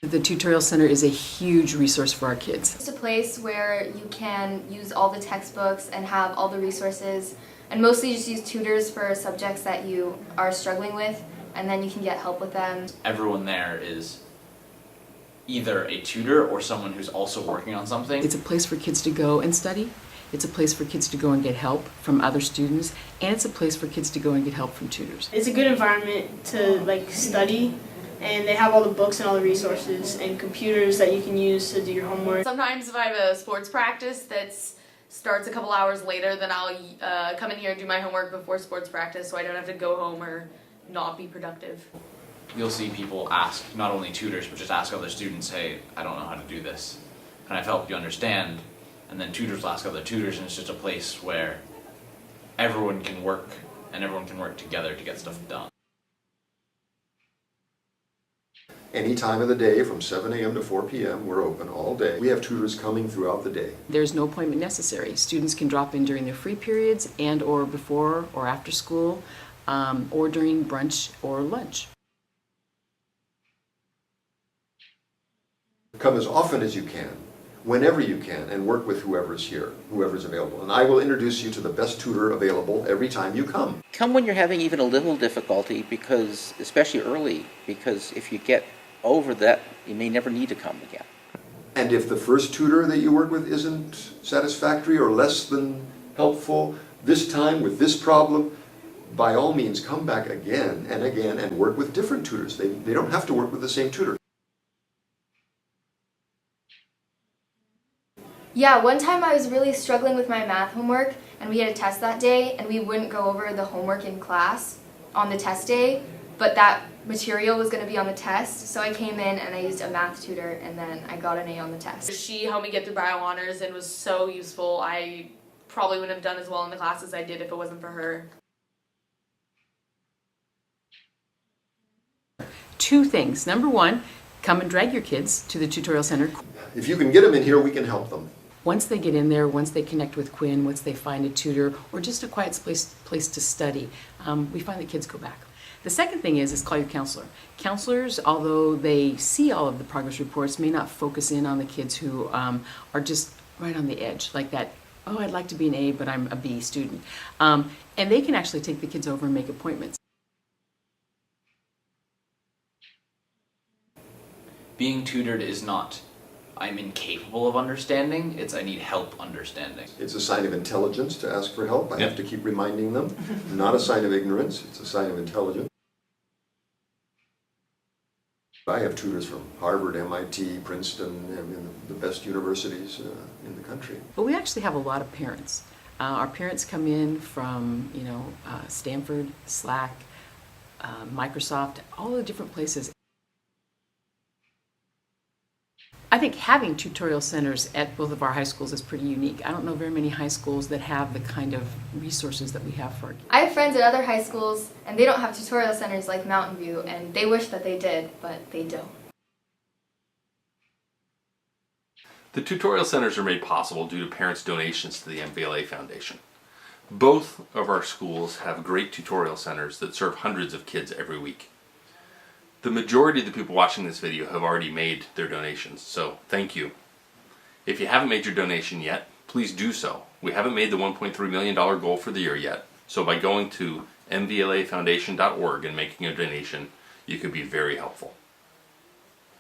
The Tutorial Center is a huge resource for our kids. It's a place where you can use all the textbooks and have all the resources, and mostly just use tutors for subjects that you are struggling with, and then you can get help with them. Everyone there is either a tutor or someone who's also working on something. It's a place for kids to go and study. It's a place for kids to go and get help from other students, and it's a place for kids to go and get help from tutors. It's a good environment to study, and they have all the books and all the resources and computers that you can use to do your homework. Sometimes if I have a sports practice that starts a couple hours later, then I'll come in here and do my homework before sports practice so I don't have to go home or not be productive. You'll see people ask, not only tutors, but just ask other students, hey, I don't know how to do this. Can I help you understand? And then tutors will ask other tutors, and it's just a place where everyone can work and everyone can work together to get stuff done. Any time of the day from 7 a.m. to 4 p.m. we're open all day. We have tutors coming throughout the day. There's no appointment necessary. Students can drop in during their free periods and or before or after school, or during brunch or lunch. Come as often as you can, whenever you can, and work with whoever's here, whoever's available. And I will introduce you to the best tutor available every time you come. Come when you're having even a little difficulty, because, especially early, because if you get over that, you may never need to come again. And if the first tutor that you work with isn't satisfactory or less than helpful, this time with this problem, by all means come back again and work with different tutors. They don't have to work with the same tutor. Yeah, one time I was really struggling with my math homework, and we had a test that day, and we wouldn't go over the homework in class on the test day, but that material was going to be on the test, so I came in and I used a math tutor, and then I got an A on the test. She helped me get through bio honors and was so useful. I probably wouldn't have done as well in the class as I did if it wasn't for her. Two things. Number one, come and drag your kids to the Tutorial Center. If you can get them in here, we can help them. Once they get in there, once they connect with Quinn, once they find a tutor or just a quiet place to study, we find that kids go back. The second thing is call your counselor. Counselors, although they see all of the progress reports, may not focus in on the kids who are just right on the edge, like that, oh, I'd like to be an A, but I'm a B student. And they can actually take the kids over and make appointments. Being tutored is not, I'm incapable of understanding, it's I need help understanding. It's a sign of intelligence to ask for help. I have to keep reminding them. Not a sign of ignorance, it's a sign of intelligence. I have tutors from Harvard, MIT, Princeton, the best universities in the country. But we actually have a lot of parents. Our parents come in from, Stanford, Slack, Microsoft, all the different places. I think having tutorial centers at both of our high schools is pretty unique. I don't know very many high schools that have the kind of resources that we have for our kids. I have friends at other high schools, and they don't have tutorial centers like Mountain View, and they wish that they did, but they don't. The tutorial centers are made possible due to parents' donations to the MVLA Foundation. Both of our schools have great tutorial centers that serve hundreds of kids every week. The majority of the people watching this video have already made their donations, so thank you. If you haven't made your donation yet, please do so. We haven't made the $1.3 million goal for the year yet, so by going to mvlafoundation.org and making a donation, you can be very helpful.